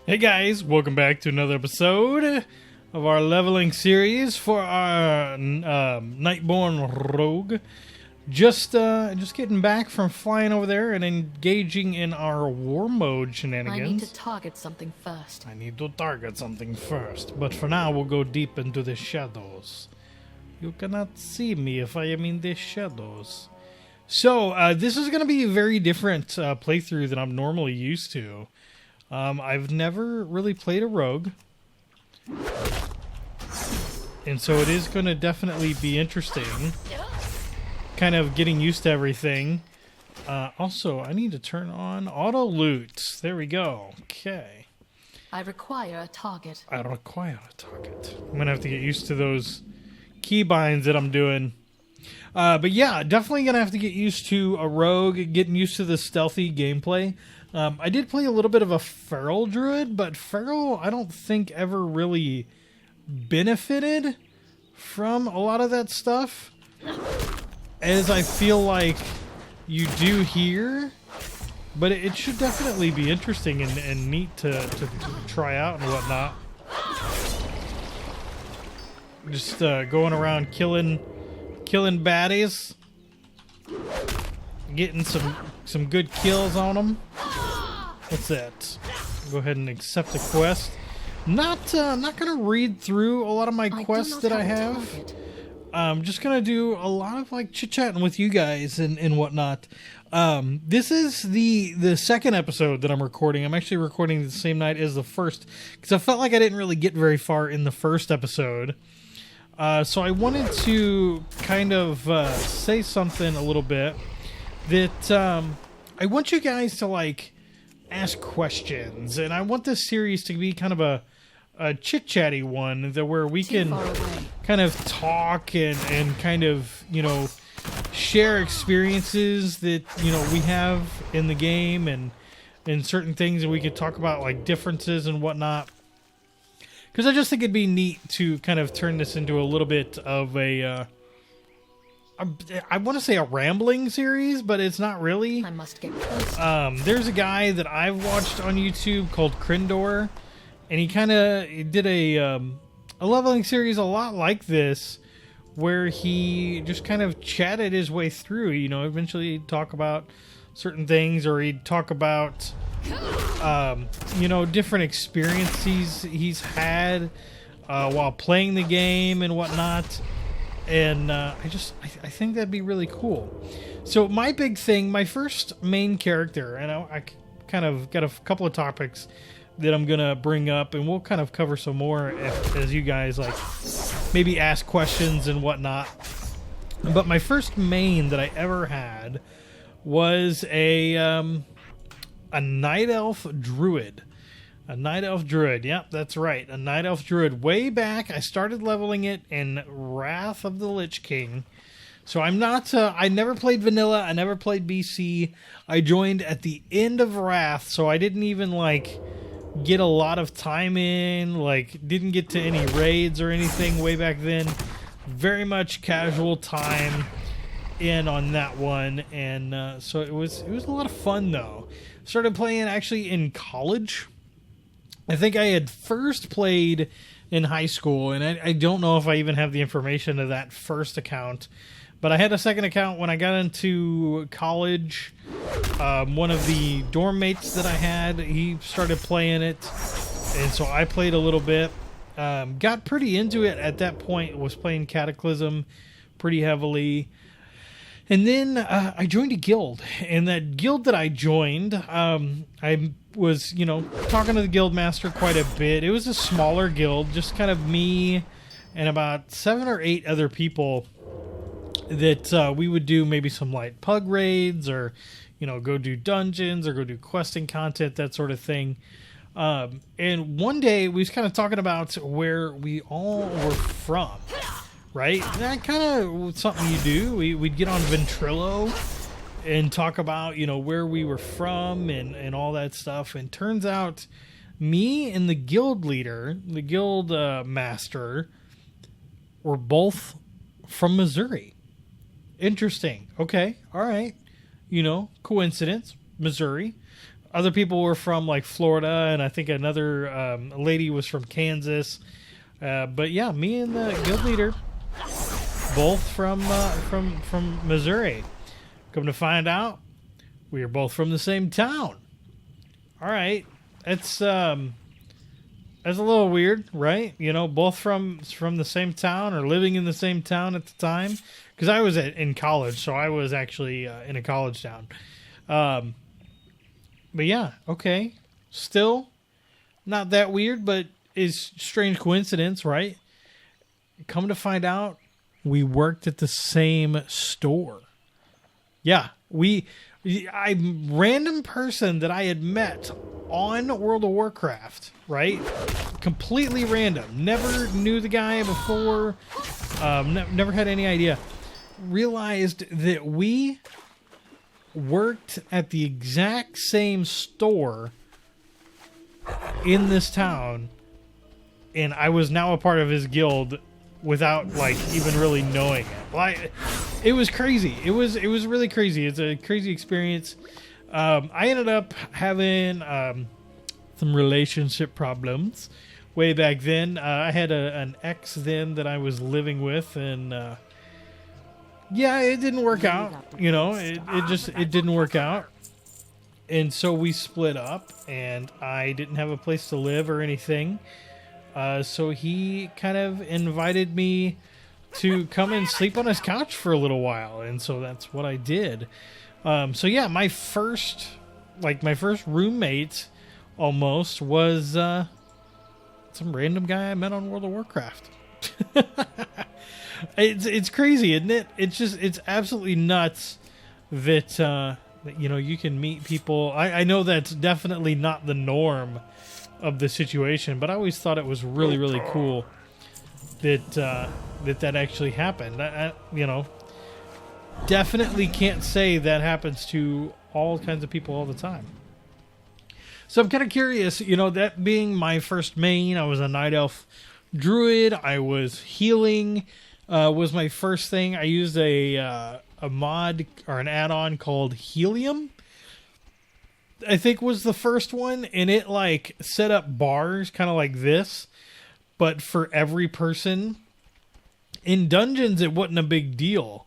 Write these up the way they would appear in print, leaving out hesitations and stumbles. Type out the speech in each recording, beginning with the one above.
Hey guys, welcome back to another episode of our leveling series for our Nightborne rogue. Just getting back from flying over there and engaging in our war mode shenanigans. I need to target something first. But for now, we'll go deep into the shadows. You cannot see me if I am in the shadows. So, this is going to be a very different playthrough than I'm normally used to. I've never really played a rogue, and so it is going to definitely be interesting, kind of getting used to everything. Also, I need to turn on auto loot. There we go. Okay. I require a target. I'm going to have to get used to those keybinds that I'm doing. But yeah, definitely going to have to get used to a rogue, getting used to the stealthy gameplay. I did play a little bit of a feral druid, but feral I don't think ever really benefited from a lot of that stuff, as I feel like you do here. But it should definitely be interesting and neat to try out and whatnot. Just going around killing baddies, getting some good kills on them. What's that? Go ahead and accept the quest. Not gonna read through a lot of my quests that I have. I'm just gonna do a lot of like chit-chatting with you guys and whatnot. This is the second episode that I'm recording. I'm actually recording the same night as the first, because I felt like I didn't really get very far in the first episode. So I wanted to kind of say something a little bit that I want you guys to like ask questions, and I want this series to be kind of a chit-chatty one that where we can kind of talk and kind of, you know, share experiences that, you know, we have in the game and certain things, and we could talk about like differences and whatnot. Because I just think it'd be neat to kind of turn this into a little bit of I want to say a rambling series, but it's not really. I must get close. There's a guy that I've watched on YouTube called Krindor, and he kind of did a leveling series a lot like this, where he just kind of chatted his way through. You know, eventually he'd talk about certain things, or he'd talk about you know, different experiences he's had while playing the game and whatnot. And I think that'd be really cool. So my big thing, my first main character, and I kind of got a couple of topics that I'm gonna bring up, and we'll kind of cover some more as you guys like maybe ask questions and whatnot. But my first main that I ever had was a night elf druid. A night elf druid. Yep, that's right. A night elf druid. Way back, I started leveling it in Wrath of the Lich King. So I'm not... I never played vanilla. I never played BC. I joined at the end of Wrath, so I didn't even, like, get a lot of time in. Like, didn't get to any raids or anything way back then. Very much casual time in on that one. And so it was a lot of fun, though. Started playing actually in college. I think I had first played in high school, and I don't know if I even have the information of that first account, but I had a second account when I got into college. One of the dorm mates that I had, he started playing it, and so I played a little bit. Got pretty into it at that point, was playing Cataclysm pretty heavily. And then I joined a guild, and that guild that I joined, I was, you know, talking to the guild master quite a bit. It was a smaller guild, just kind of me and about 7 or 8 other people that we would do maybe some light pug raids, or, you know, go do dungeons or go do questing content, that sort of thing. And one day we was kind of talking about where we all were from. Right? That kind of something you do. We'd get on Ventrilo and talk about, you know, where we were from and all that stuff. And turns out me and the guild leader, the guild master, were both from Missouri. Interesting. Okay. All right. You know, coincidence. Missouri. other people were from like Florida, and I think another lady was from Kansas. But yeah, me and the guild leader, both from Missouri. Come to find out, we are both from the same town. All right, that's a little weird, right? You know, both from the same town or living in the same town at the time. Because I was in college, so I was actually in a college town. But yeah, okay. Still not that weird, but it's strange coincidence, right? Come to find out, we worked at the same store. Yeah, random person that I had met on World of Warcraft, right? Completely random. Never knew the guy before. Never had any idea. Realized that we worked at the exact same store in this town, and I was now a part of his guild without like even really knowing it. Like, it was crazy. It was really crazy. It's a crazy experience. I ended up having some relationship problems way back then. I had an ex then that I was living with, and yeah, it didn't work out. You know, it didn't work out. And so we split up, and I didn't have a place to live or anything. So he kind of invited me to come and sleep on his couch for a little while. And so that's what I did. So yeah, my first roommate almost was some random guy I met on World of Warcraft. It's crazy, isn't it? It's absolutely nuts that you know, you can meet people. I know that's definitely not the norm of the situation, but I always thought it was really, really cool that that actually happened. You know, definitely can't say that happens to all kinds of people all the time. So I'm kind of curious, you know, that being my first main, I was a Night Elf Druid. I was healing, was my first thing. I used a mod or an add-on called Helium, I think was the first one, and it like set up bars kind of like this, but for every person. In dungeons, it wasn't a big deal,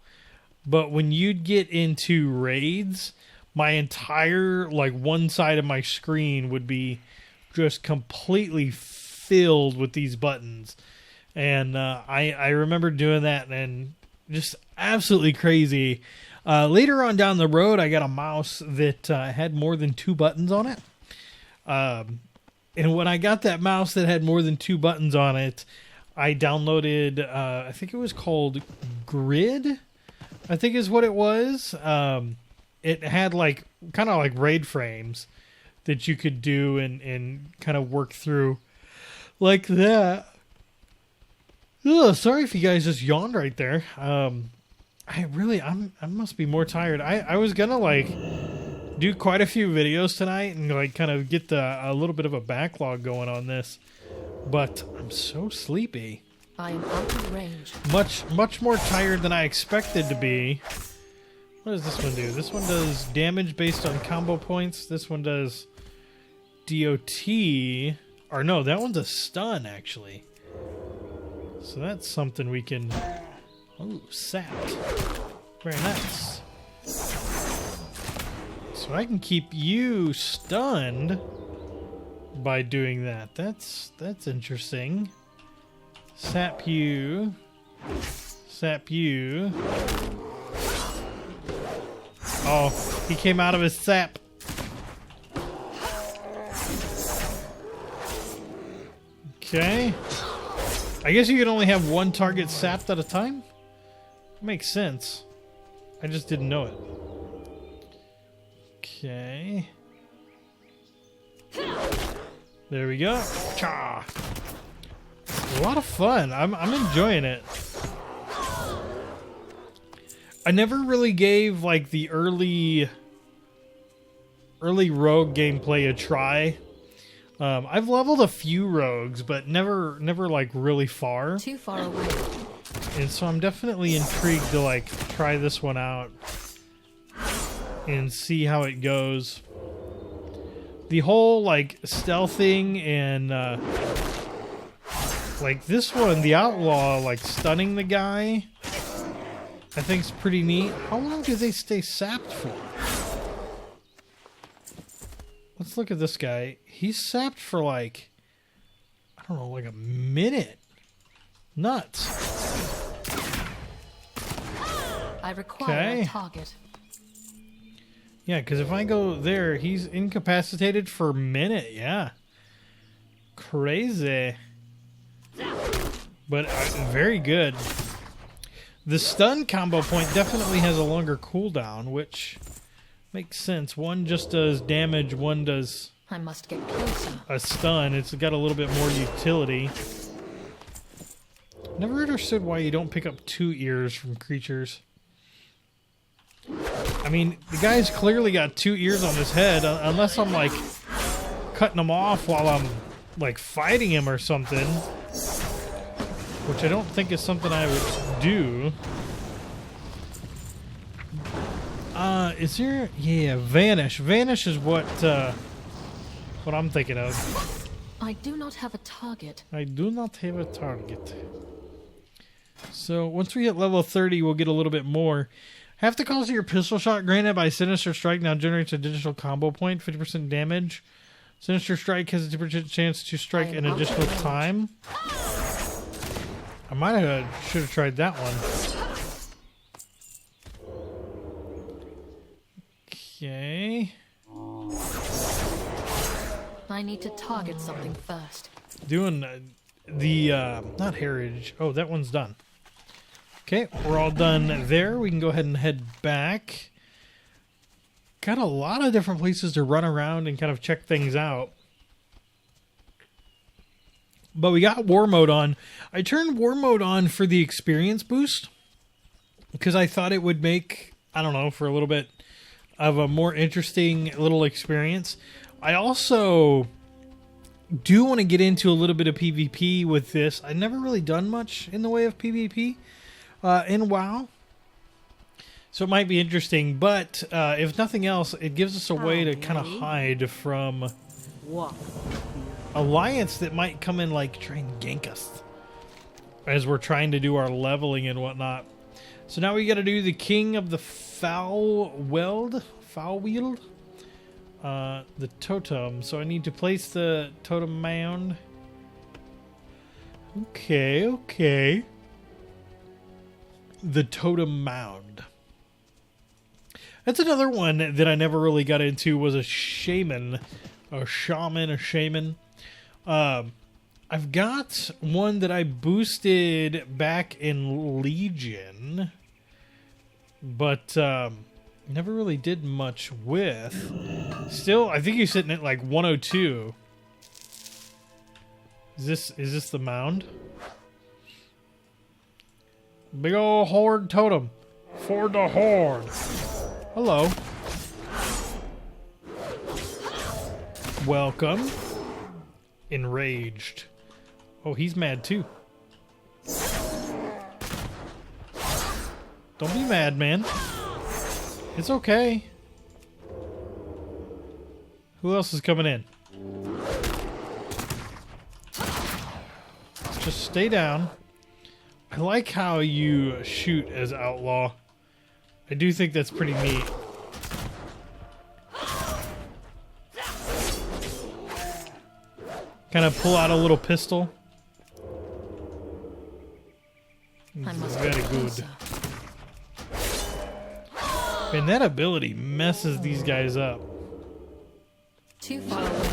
but when you'd get into raids, my entire, like, one side of my screen would be just completely filled with these buttons. And I remember doing that, and just absolutely crazy. Later on down the road, I got a mouse that had more than 2 buttons on it. And when I got that mouse that had more than 2 buttons on it, I downloaded, I think it was called Grid, I think is what it was. It had like kind of like raid frames that you could do and kind of work through like that. Ugh, sorry if you guys just yawned right there. I must be more tired. I was gonna like do quite a few videos tonight and like kind of get a little bit of a backlog going on this, but I'm so sleepy. I am out of range. Much more tired than I expected to be. What does this one do? This one does damage based on combo points. This one does DOT. Or no, that one's a stun actually. So that's something we can... Oh, sapped. Very nice. So I can keep you stunned by doing that. That's interesting. Sap you. Sap you. Oh, he came out of his sap. Okay. I guess you can only have one target sapped at a time? Makes sense. I just didn't know it. Okay. There we go. Cha! A lot of fun. I'm enjoying it. I never really gave like the early rogue gameplay a try. I've leveled a few rogues, but never like really far. Too far away. And so I'm definitely intrigued to like try this one out and see how it goes. The whole like stealthing and like this one, the outlaw like stunning the guy, I think is pretty neat. How long do they stay sapped for? Let's look at this guy. He's sapped for like, I don't know, like a minute. Nuts. I require a target. Yeah, because if I go there, he's incapacitated for a minute. Yeah. Crazy. But very good. The stun combo point definitely has a longer cooldown, which makes sense. One just does damage, one does I must get closer. A stun. It's got a little bit more utility. Never understood why you don't pick up 2 ears from creatures. I mean, the guy's clearly got 2 ears on his head, unless I'm like cutting them off while I'm like fighting him or something, which I don't think is something I would do. Is there? Yeah, vanish. Vanish is what I'm thinking of. I do not have a target. I do not have a target. So once we hit level 30, we'll get a little bit more. Have to cause your pistol shot granted by Sinister Strike now generates an additional combo point, 50% damage. Sinister Strike has a 2% chance to strike an additional time. I might have should have tried that one. Okay. I need to target something first. Doing the not heritage. Oh, that one's done. Okay, we're all done there. We can go ahead and head back. Got a lot of different places to run around and kind of check things out. But we got War Mode on. I turned War Mode on for the experience boost because I thought it would make, I don't know, for a little bit of a more interesting little experience. I also do want to get into a little bit of PvP with this. I've never really done much in the way of PvP in WoW. So it might be interesting, but if nothing else, it gives us a way to kind of hide from Alliance that might come in like try and gank us as we're trying to do our leveling and whatnot. So now we got to do the King of the Foul Wield, the totem. So I need to place the totem mound. Okay. The totem mound. That's another one that I never really got into, was a shaman. A shaman. I've got one that I boosted back in Legion, but never really did much with. Still, I think he's sitting at like 102. Is this the mound? Big ol' Horde Totem. For the Horde. Hello. Welcome. Enraged. Oh, he's mad too. Don't be mad, man. It's okay. Who else is coming in? Just stay down. I like how you shoot as Outlaw. I do think that's pretty neat. Kind of pull out a little pistol. Very good. And that ability messes these guys up. Too far away.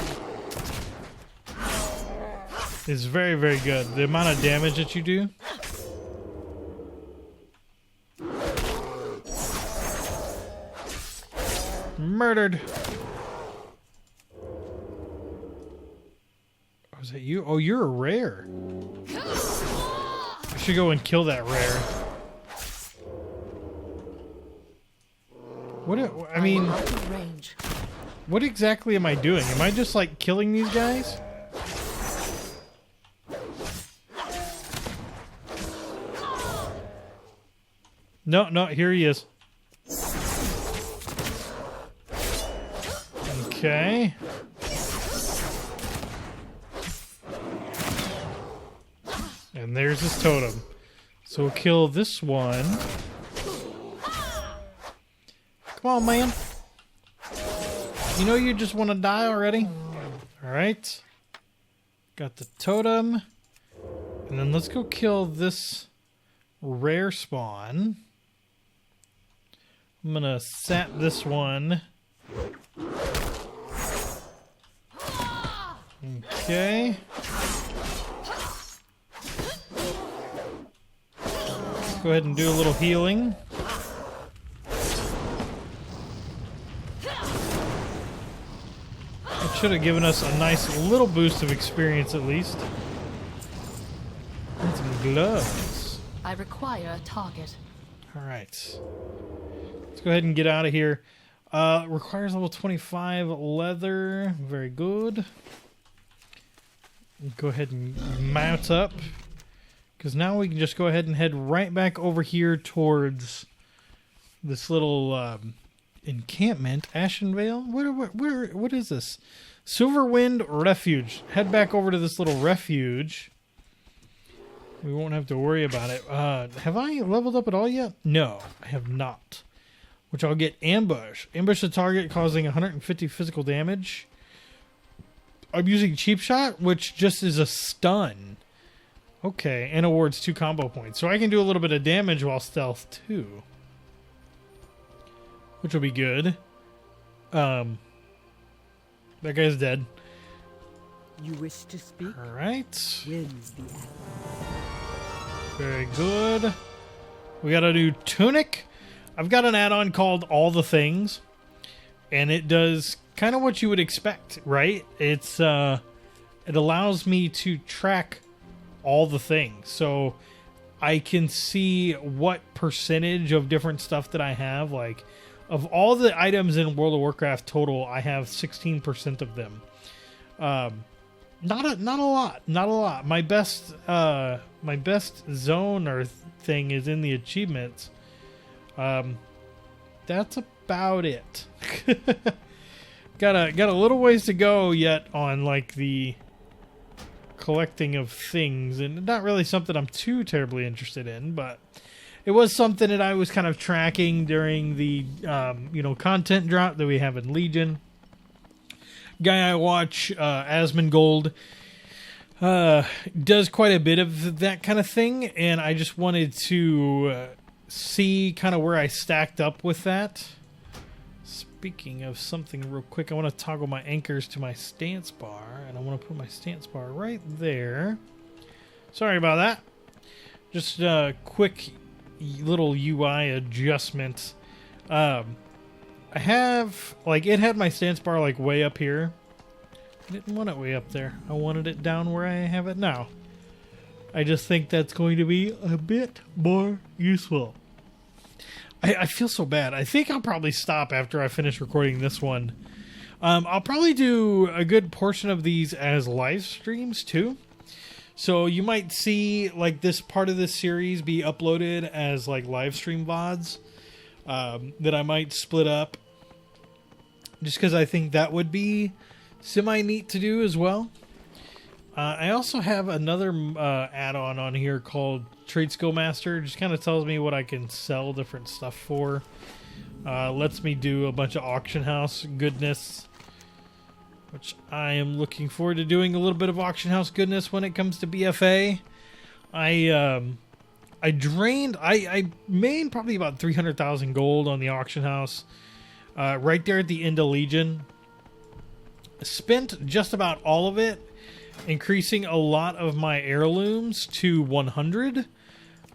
It's very, very good. The amount of damage that you do. Murdered. Oh, is that you? Oh, you're a rare. I should go and kill that rare. I mean, what exactly am I doing? Am I just like killing these guys? No, here he is. Okay. And there's his totem. So we'll kill this one. Come on, man. You know you just want to die already? Alright. Got the totem. And then let's go kill this rare spawn. I'm gonna sap this one. Okay. Let's go ahead and do a little healing. It should have given us a nice little boost of experience at least. And some gloves. I require a target. Alright. Let's go ahead and get out of here. Requires level 25 leather. Very good. Go ahead and mount up. Because now we can just go ahead and head right back over here towards this little encampment. Ashenvale? What is this? Silverwind Refuge. Head back over to this little refuge. We won't have to worry about it. Have I leveled up at all yet? No, I have not. Which I'll get ambush. Ambush the target causing 150 physical damage. I'm using cheap shot, which just is a stun. Okay, and awards 2 combo points. So I can do a little bit of damage while stealth too. Which will be good. That guy's dead. You wish to speak? Alright. Wins the act. Very good. We got a new tunic. I've got an add-on called All the Things. And it does kind of what you would expect, right? It's it allows me to track all the things. So I can see what percentage of different stuff that I have. Like, of all the items in World of Warcraft total, I have 16% of them. Not a lot. My best zone or thing is in the achievements. That's about it. got a little ways to go yet on like the collecting of things, and not really something I'm too terribly interested in, but it was something that I was kind of tracking during the content drop that we have in Legion. Guy I watch, Asmongold, does quite a bit of that kind of thing, and I just wanted to see kind of where I stacked up with that. Speaking of something real quick, I want to toggle my anchors to my stance bar, and I want to put my stance bar right there. Sorry about that. Just a quick little UI adjustment. I have, like, it had my stance bar, like, way up here. I didn't want it way up there. I wanted it down where I have it now. I just think that's going to be a bit more useful. I feel so bad. I think I'll probably stop after I finish recording this one. I'll probably do a good portion of these as live streams, too. So you might see, like, this part of this series be uploaded as, like, live stream VODs that I might split up. Just because I think that would be semi-neat to do as well. I also have another add-on on here called Trade Skill Master. Just kind of tells me what I can sell different stuff for. Lets me do a bunch of auction house goodness, which I am looking forward to doing a little bit of auction house goodness when it comes to BFA. I made probably about 300,000 gold on the auction house. Right there at the end of Legion. Spent just about all of it, increasing a lot of my heirlooms to 100.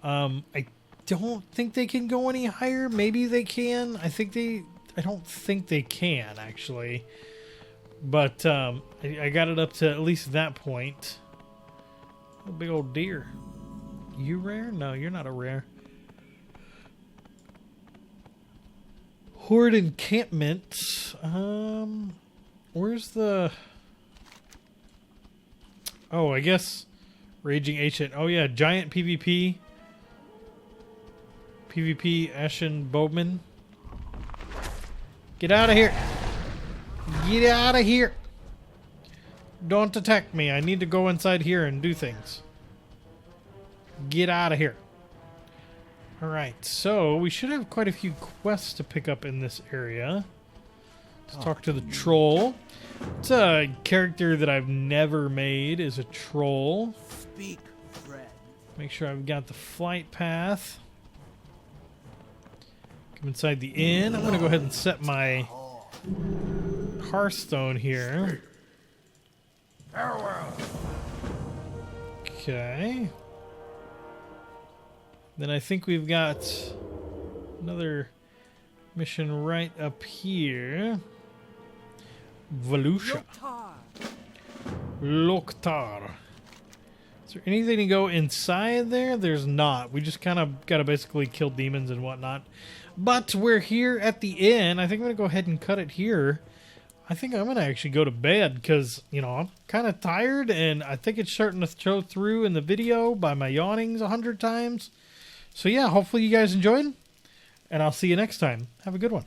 I don't think they can go any higher. Maybe they can. I don't think they can, actually. But I got it up to at least that point. A big old deer. You rare? No, you're not a rare. Horde encampment. Where's the... Oh, I guess Raging Ancient. Oh yeah, Giant PvP. PvP Ashen Bowman. Get out of here. Get out of here. Don't attack me. I need to go inside here and do things. Get out of here. Alright, so we should have quite a few quests to pick up in this area. Let's talk to the troll. It's a character that I've never made, is a troll. Speak, friend. Make sure I've got the flight path. Come inside the inn. I'm going to go ahead and set my Hearthstone here. Farewell. Okay. Then I think we've got another mission right up here. Volusia. Loktar. Is there anything to go inside there? There's not. We just kind of got to basically kill demons and whatnot. But we're here at the inn. I think I'm going to go ahead and cut it here. I think I'm going to actually go to bed because, you know, I'm kind of tired and I think it's starting to show through in the video by my yawnings 100 times. So yeah, hopefully you guys enjoyed and I'll see you next time. Have a good one.